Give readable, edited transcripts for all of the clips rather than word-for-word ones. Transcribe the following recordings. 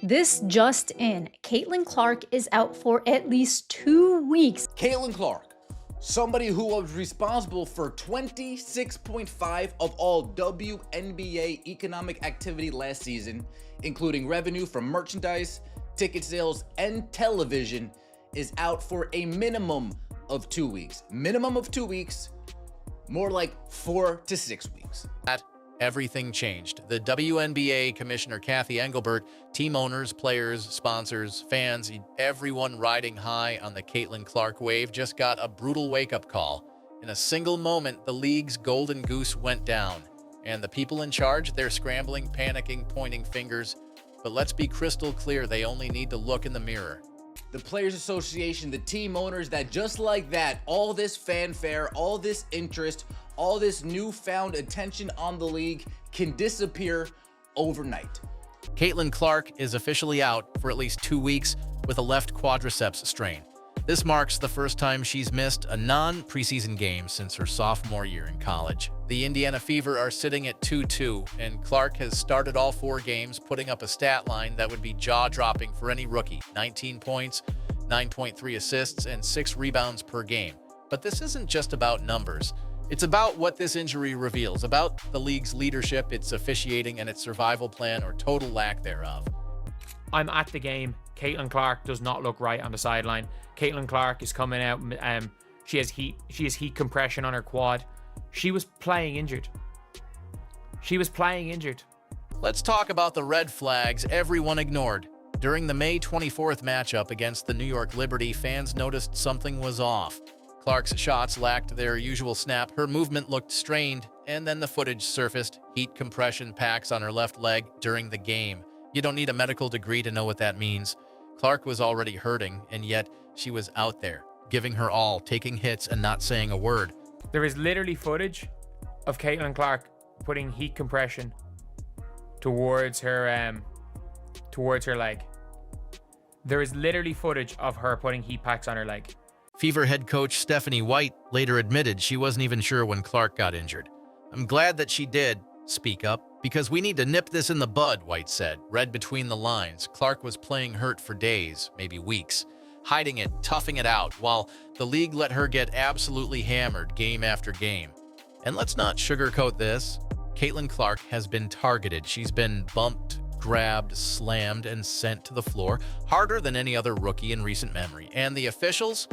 This just in, Caitlyn Clark is out for at least 2 weeks. Caitlyn Clark, somebody who was responsible for 26.5% of all WNBA economic activity last season, including revenue from merchandise, ticket sales, and television, is out for a minimum of 2 weeks. Minimum of 2 weeks, more like 4 to 6 weeks. Everything changed. The WNBA Commissioner Kathy Engelbert, team owners, players, sponsors, fans, everyone riding high on the Caitlyn Clark wave just got a brutal wake-up call. In a single moment, the league's golden goose went down. And the people in charge, they're scrambling, panicking, pointing fingers. But let's be crystal clear, they only need to look in the mirror. The Players Association, the team owners, that just like that, all this fanfare, all this interest, all this newfound attention on the league can disappear overnight. Caitlyn Clark is officially out for at least 2 weeks with a left quadriceps strain. This marks the first time she's missed a non-preseason game since her sophomore year in college. The Indiana Fever are sitting at 2-2, and Clark has started all 4 games, putting up a stat line that would be jaw-dropping for any rookie: 19 points, 9.3 assists, and 6 rebounds per game. But this isn't just about numbers. It's about what this injury reveals, about the league's leadership, its officiating, and its survival plan or total lack thereof. I'm at the game. Caitlyn Clark does not look right on the sideline. Caitlyn Clark is coming out. She has heat compression on her quad. She was playing injured. Let's talk about the red flags everyone ignored. During the May 24th matchup against the New York Liberty, fans noticed something was off. Clark's shots lacked their usual snap, her movement looked strained, and then the footage surfaced: heat compression packs on her left leg during the game. You don't need a medical degree to know what that means. Clark was already hurting, and yet she was out there, giving her all, taking hits and not saying a word. There is literally footage of Caitlyn Clark putting heat compression towards her leg. There is literally footage of her putting heat packs on her leg. Fever head coach Stephanie White later admitted she wasn't even sure when Clark got injured. "I'm glad that she did speak up, because we need to nip this in the bud," White said. Read between the lines, Clark was playing hurt for days, maybe weeks, hiding it, toughing it out, while the league let her get absolutely hammered game after game. And let's not sugarcoat this. Caitlyn Clark has been targeted. She's been bumped, grabbed, slammed, and sent to the floor harder than any other rookie in recent memory. And the officials?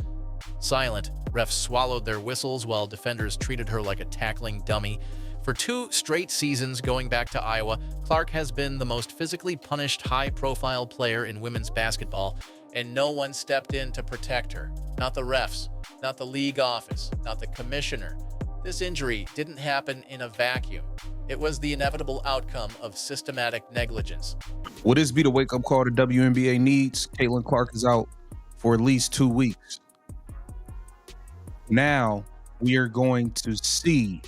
Silent. Refs swallowed their whistles while defenders treated her like a tackling dummy. For 2 straight seasons going back to Iowa, Clark has been the most physically punished high-profile player in women's basketball, and no one stepped in to protect her. Not the refs, not the league office, not the commissioner. This injury didn't happen in a vacuum. It was the inevitable outcome of systematic negligence. Will this be the wake-up call the WNBA needs? Caitlyn Clark is out for at least 2 weeks. Now we are going to see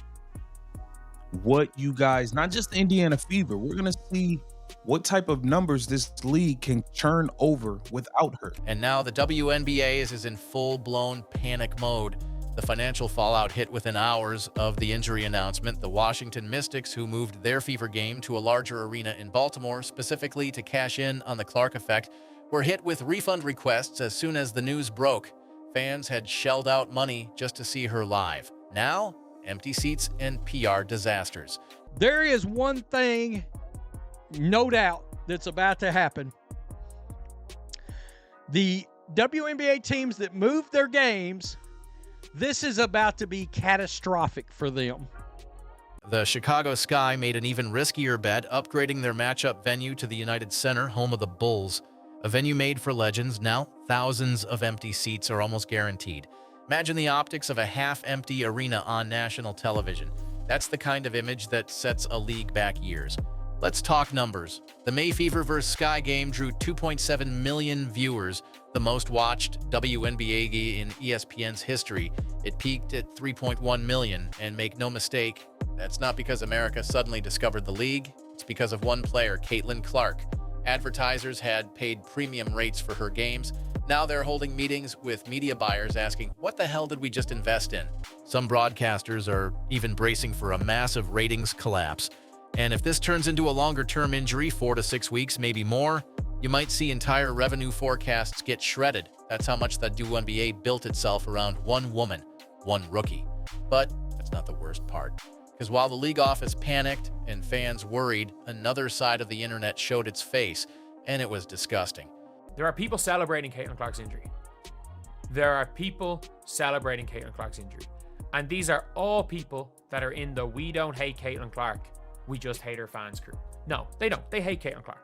what you guys, not just the Indiana Fever, we're going to see what type of numbers this league can churn over without her. And now the WNBA is in full-blown panic mode. The financial fallout hit within hours of the injury announcement. The Washington Mystics, who moved their Fever game to a larger arena in Baltimore, specifically to cash in on the Clark effect, were hit with refund requests as soon as the news broke. Fans had shelled out money just to see her live. Now, empty seats and PR disasters. There is one thing, no doubt, that's about to happen. The WNBA teams that moved their games, this is about to be catastrophic for them. The Chicago Sky made an even riskier bet, upgrading their matchup venue to the United Center, home of the Bulls. A venue made for legends. Now, thousands of empty seats are almost guaranteed. Imagine the optics of a half-empty arena on national television. That's the kind of image that sets a league back years. Let's talk numbers. The May Fever vs. Sky game drew 2.7 million viewers, the most watched WNBA game in ESPN's history. It peaked at 3.1 million, and make no mistake, that's not because America suddenly discovered the league. It's because of one player, Caitlyn Clark. Advertisers had paid premium rates for her games. Now they're holding meetings with media buyers asking, what the hell did we just invest in? Some broadcasters are even bracing for a massive ratings collapse. And if this turns into a longer-term injury, 4 to 6 weeks, maybe more, You might see entire revenue forecasts get shredded. That's how much the WNBA built itself around one woman, one rookie. But that's not the worst part. Because while the league office panicked and fans worried, another side of the internet showed its face, and it was disgusting. There are people celebrating Caitlyn Clark's injury. There are people celebrating Caitlyn Clark's injury. And these are all people that are in the "we don't hate Caitlyn Clark, we just hate her fans" crew. No, they don't. They hate Caitlyn Clark.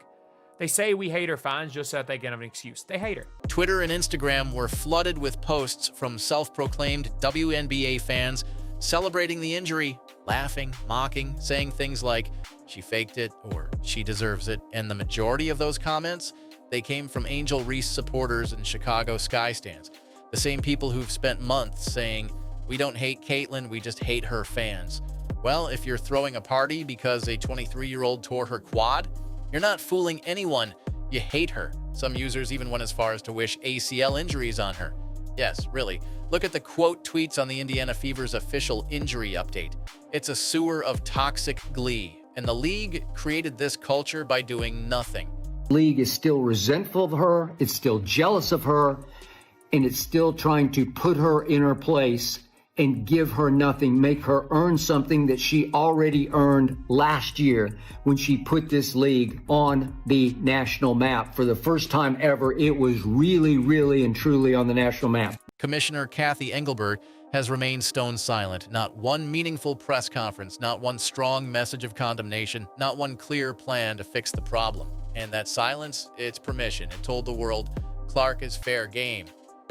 They say we hate her fans just so that they can have an excuse. They hate her. Twitter and Instagram were flooded with posts from self-proclaimed WNBA fans celebrating the injury, laughing, mocking, saying things like, "she faked it" or "she deserves it." And the majority of those comments, they came from Angel Reese supporters and Chicago Sky stands. The same people who've spent months saying, "we don't hate Caitlyn, we just hate her fans." Well, if you're throwing a party because a 23-year-old tore her quad, you're not fooling anyone. You hate her. Some users even went as far as to wish ACL injuries on her. Yes, really. Look at the quote tweets on the Indiana Fever's official injury update. It's a sewer of toxic glee, and the league created this culture by doing nothing. The league is still resentful of her, it's still jealous of her, and it's still trying to put her in her place and give her nothing, make her earn something that she already earned last year when she put this league on the national map. For the first time ever, it was really, really and truly on the national map. Commissioner Kathy Engelbert has remained stone silent. Not one meaningful press conference, not one strong message of condemnation, not one clear plan to fix the problem. And that silence, it's permission. It told the world Clark is fair game.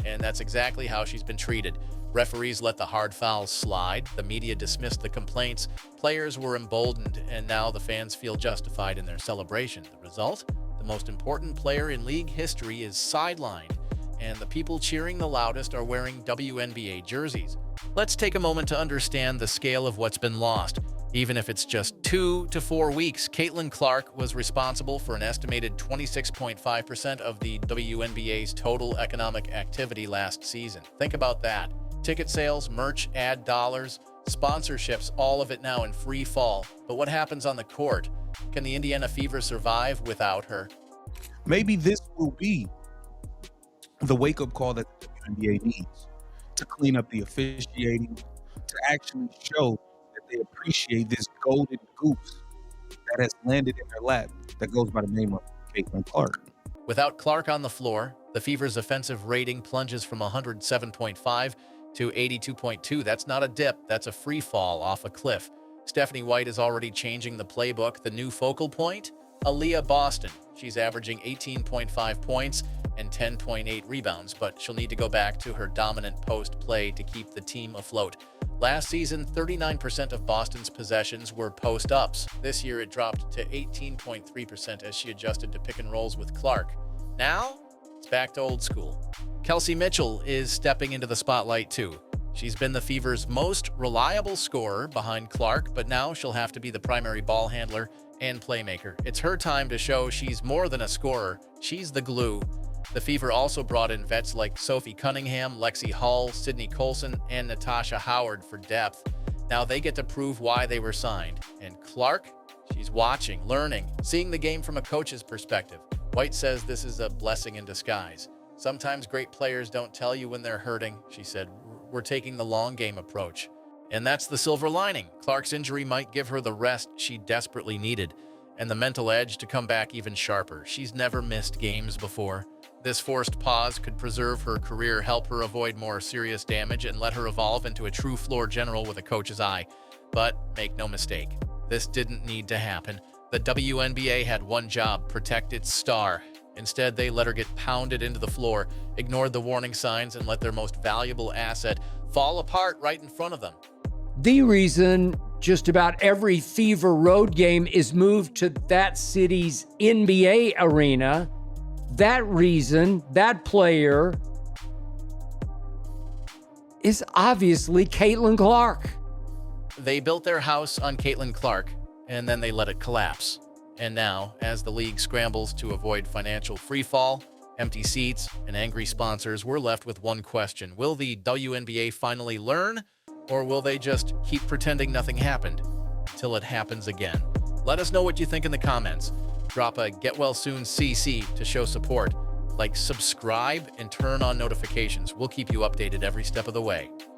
And that's exactly how she's been treated. Referees let the hard fouls slide. The media dismissed the complaints. Players were emboldened, and now the fans feel justified in their celebration. The result? The most important player in league history is sidelined, and the people cheering the loudest are wearing WNBA jerseys. Let's take a moment to understand the scale of what's been lost. Even if it's just 2 to 4 weeks, Caitlyn Clark was responsible for an estimated 26.5% of the WNBA's total economic activity last season. Think about that. Ticket sales, merch, ad dollars, sponsorships, all of it now in free fall. But what happens on the court? Can the Indiana Fever survive without her? Maybe this will be the wake-up call that the WNBA needs to clean up the officiating, to actually show that they appreciate this golden goose that has landed in their lap that goes by the name of Caitlyn Clark. Without Clark on the floor, the Fever's offensive rating plunges from 107.5 to 82.2. That's not a dip, that's a free fall off a cliff. Stephanie White is already changing the playbook. The new focal point? Aaliyah Boston. She's averaging 18.5 points and 10.8 rebounds, but she'll need to go back to her dominant post play to keep the team afloat. Last season, 39% of Boston's possessions were post-ups. This year, it dropped to 18.3% as she adjusted to pick and rolls with Clark. Now, it's back to old school. Kelsey Mitchell is stepping into the spotlight too. She's been the Fever's most reliable scorer behind Clark, but now she'll have to be the primary ball handler and playmaker. It's her time to show she's more than a scorer. She's the glue. The Fever also brought in vets like Sophie Cunningham, Lexi Hull, Sydney Colson, and Natasha Howard for depth. Now they get to prove why they were signed. And Clark, she's watching, learning, seeing the game from a coach's perspective. White says this is a blessing in disguise. Sometimes great players don't tell you when they're hurting, she said. We're taking the long game approach. And that's the silver lining. Clark's injury might give her the rest she desperately needed, and the mental edge to come back even sharper. She's never missed games before. This forced pause could preserve her career, help her avoid more serious damage, and let her evolve into a true floor general with a coach's eye. But make no mistake, this didn't need to happen. The WNBA had one job: protect its star. Instead, they let her get pounded into the floor, ignored the warning signs, and let their most valuable asset fall apart right in front of them. The reason just about every Fever road game is moved to that city's NBA arena, that reason, that player is obviously Caitlyn Clark. They built their house on Caitlyn Clark, and then they let it collapse. And now, as the league scrambles to avoid financial freefall, empty seats, and angry sponsors, we're left with one question. Will the WNBA finally learn, or will they just keep pretending nothing happened until it happens again? Let us know what you think in the comments. Drop a Get Well Soon CC to show support. Like, subscribe, and turn on notifications. We'll keep you updated every step of the way.